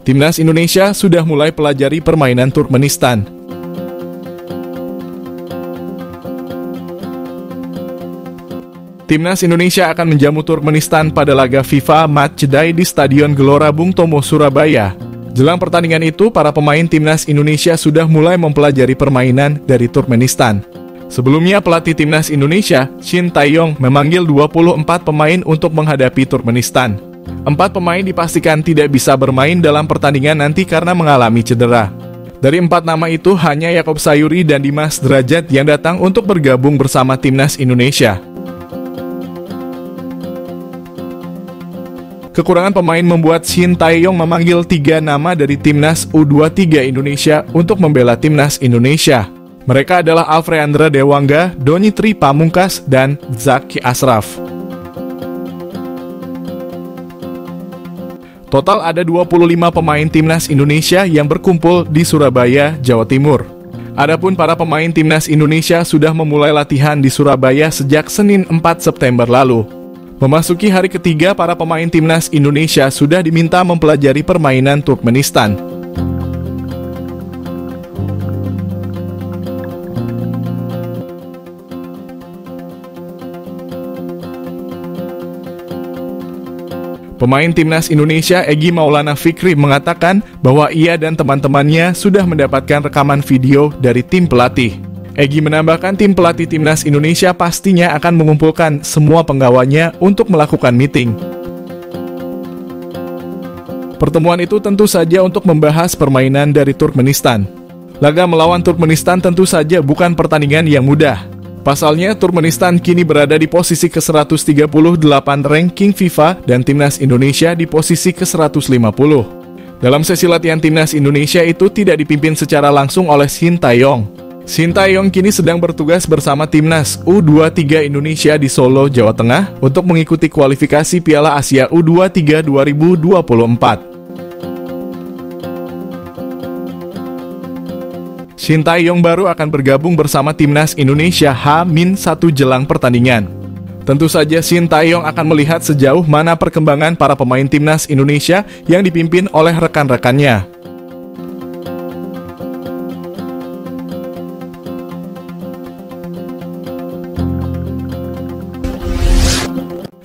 Timnas Indonesia sudah mulai pelajari permainan Turkmenistan. Timnas Indonesia akan menjamu Turkmenistan pada laga FIFA Matchday di Stadion Gelora Bung Tomo, Surabaya. Jelang pertandingan itu, para pemain Timnas Indonesia sudah mulai mempelajari permainan dari Turkmenistan. Sebelumnya, pelatih Timnas Indonesia, Shin Tae-yong, memanggil 24 pemain untuk menghadapi Turkmenistan. 4 pemain dipastikan tidak bisa bermain dalam pertandingan nanti karena mengalami cedera. Dari 4 nama itu, hanya Yaakob Sayuri dan Dimas Derajat yang datang untuk bergabung bersama Timnas Indonesia. Kekurangan pemain membuat Shin Tae-yong memanggil 3 nama dari Timnas U23 Indonesia untuk membela Timnas Indonesia. Mereka adalah Alfreandra Dewangga, Donitri Pamungkas, dan Zaki Ashraf. Total ada 25 pemain Timnas Indonesia yang berkumpul di Surabaya, Jawa Timur. Adapun para pemain Timnas Indonesia sudah memulai latihan di Surabaya sejak Senin 4 September lalu. Memasuki hari ketiga, para pemain Timnas Indonesia sudah diminta mempelajari permainan Turkmenistan. Pemain Timnas Indonesia Egy Maulana Fikri mengatakan bahwa ia dan teman-temannya sudah mendapatkan rekaman video dari tim pelatih. Egy menambahkan tim pelatih Timnas Indonesia pastinya akan mengumpulkan semua penggawanya untuk melakukan meeting. Pertemuan itu tentu saja untuk membahas permainan dari Turkmenistan. Laga melawan Turkmenistan tentu saja bukan pertandingan yang mudah. Pasalnya, Turkmenistan kini berada di posisi ke-138 ranking FIFA dan Timnas Indonesia di posisi ke-150. Dalam sesi latihan Timnas Indonesia itu tidak dipimpin secara langsung oleh Shin Tae-yong. Shin Tae-yong kini sedang bertugas bersama Timnas U23 Indonesia di Solo, Jawa Tengah untuk mengikuti kualifikasi Piala Asia U23 2024. Shin Tae-yong baru akan bergabung bersama Timnas Indonesia H-1 jelang pertandingan. Tentu saja Shin Tae-yong akan melihat sejauh mana perkembangan para pemain Timnas Indonesia yang dipimpin oleh rekan-rekannya.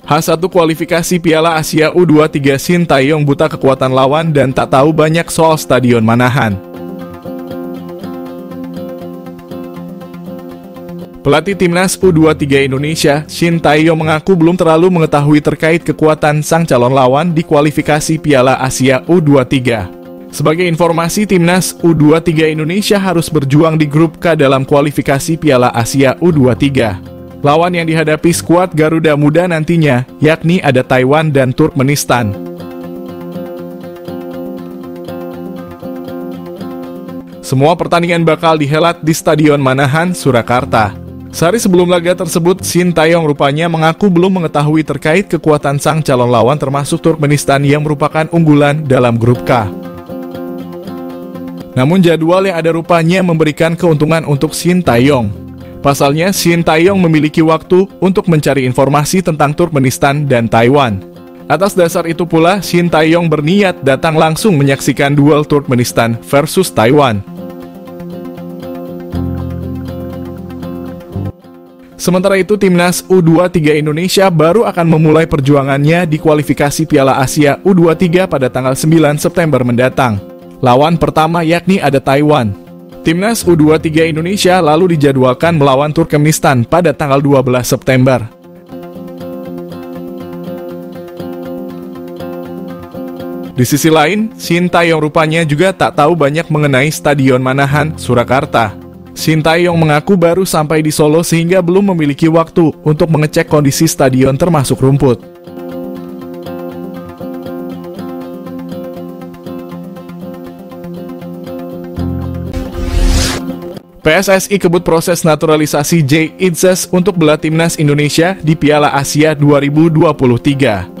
H1 kualifikasi Piala Asia U23, Shin Tae-yong buta kekuatan lawan dan tak tahu banyak soal Stadion Manahan. Pelatih Timnas U23 Indonesia, Shin Tae-yong mengaku belum terlalu mengetahui terkait kekuatan sang calon lawan di kualifikasi Piala Asia U23. Sebagai informasi, Timnas U23 Indonesia harus berjuang di grup K dalam kualifikasi Piala Asia U23. Lawan yang dihadapi skuad Garuda Muda nantinya, yakni ada Taiwan dan Turkmenistan. Semua pertandingan bakal dihelat di Stadion Manahan, Surakarta. Sehari sebelum laga tersebut, Shin Tae-yong rupanya mengaku belum mengetahui terkait kekuatan sang calon lawan termasuk Turkmenistan yang merupakan unggulan dalam grup K. Namun jadwal yang ada rupanya memberikan keuntungan untuk Shin Tae-yong. Pasalnya, Shin Tae-yong memiliki waktu untuk mencari informasi tentang Turkmenistan dan Taiwan. Atas dasar itu pula, Shin Tae-yong berniat datang langsung menyaksikan duel Turkmenistan versus Taiwan. Sementara itu, Timnas U23 Indonesia baru akan memulai perjuangannya di kualifikasi Piala Asia U23 pada tanggal 9 September mendatang. Lawan pertama yakni ada Taiwan. Timnas U23 Indonesia lalu dijadwalkan melawan Turkmenistan pada tanggal 12 September. Di sisi lain, Shin Tae-yong rupanya juga tak tahu banyak mengenai Stadion Manahan, Surakarta. Shin Tae-yong mengaku baru sampai di Solo sehingga belum memiliki waktu untuk mengecek kondisi stadion termasuk rumput. PSSI kebut proses naturalisasi Jay Itzes untuk bela Timnas Indonesia di Piala Asia 2023.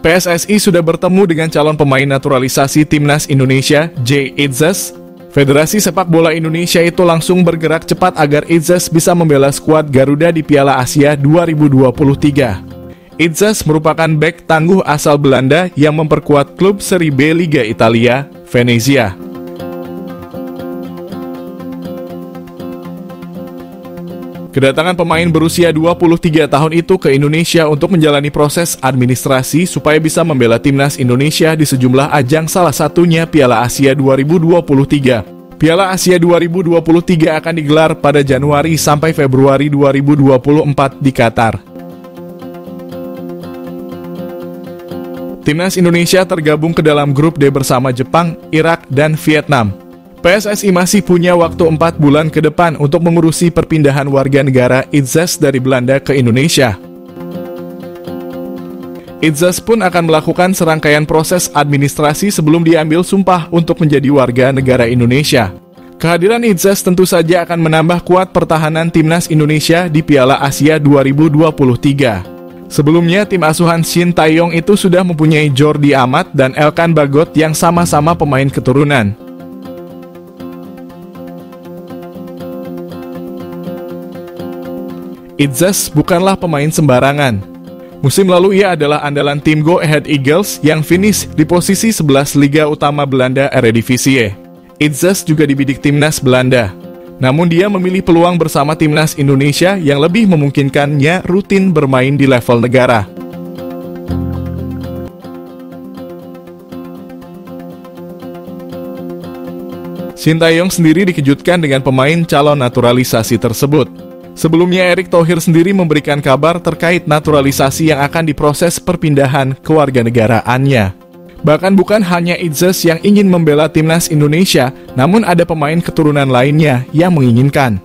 PSSI sudah bertemu dengan calon pemain naturalisasi Timnas Indonesia, Jay Itzes. Federasi Sepak Bola Indonesia itu langsung bergerak cepat agar Idzas bisa membela skuad Garuda di Piala Asia 2023. Idzas merupakan bek tangguh asal Belanda yang memperkuat klub Serie B Liga Italia, Venezia. Kedatangan pemain berusia 23 tahun itu ke Indonesia untuk menjalani proses administrasi supaya bisa membela timnas Indonesia di sejumlah ajang, salah satunya Piala Asia 2023. Piala Asia 2023 akan digelar pada Januari sampai Februari 2024 di Qatar. Timnas Indonesia tergabung ke dalam grup D bersama Jepang, Irak, dan Vietnam. PSSI masih punya waktu 4 bulan ke depan untuk mengurusi perpindahan warga negara Idzas dari Belanda ke Indonesia. Idzas pun akan melakukan serangkaian proses administrasi sebelum diambil sumpah untuk menjadi warga negara Indonesia. Kehadiran Idzas tentu saja akan menambah kuat pertahanan timnas Indonesia di Piala Asia 2023. Sebelumnya, tim asuhan Shin Tae-yong itu sudah mempunyai Jordi Amat dan Elkan Bagot yang sama-sama pemain keturunan. Idzas bukanlah pemain sembarangan. Musim lalu ia adalah andalan tim Go Ahead Eagles yang finish di posisi 11 Liga Utama Belanda Eredivisie. Idzas juga dibidik timnas Belanda. Namun dia memilih peluang bersama timnas Indonesia yang lebih memungkinkannya rutin bermain di level negara. Shin Tae-yong sendiri dikejutkan dengan pemain calon naturalisasi tersebut. Sebelumnya, Erick Thohir sendiri memberikan kabar terkait naturalisasi yang akan diproses perpindahan kewarganegaraannya. Bahkan bukan hanya Idzas yang ingin membela timnas Indonesia, namun ada pemain keturunan lainnya yang menginginkan.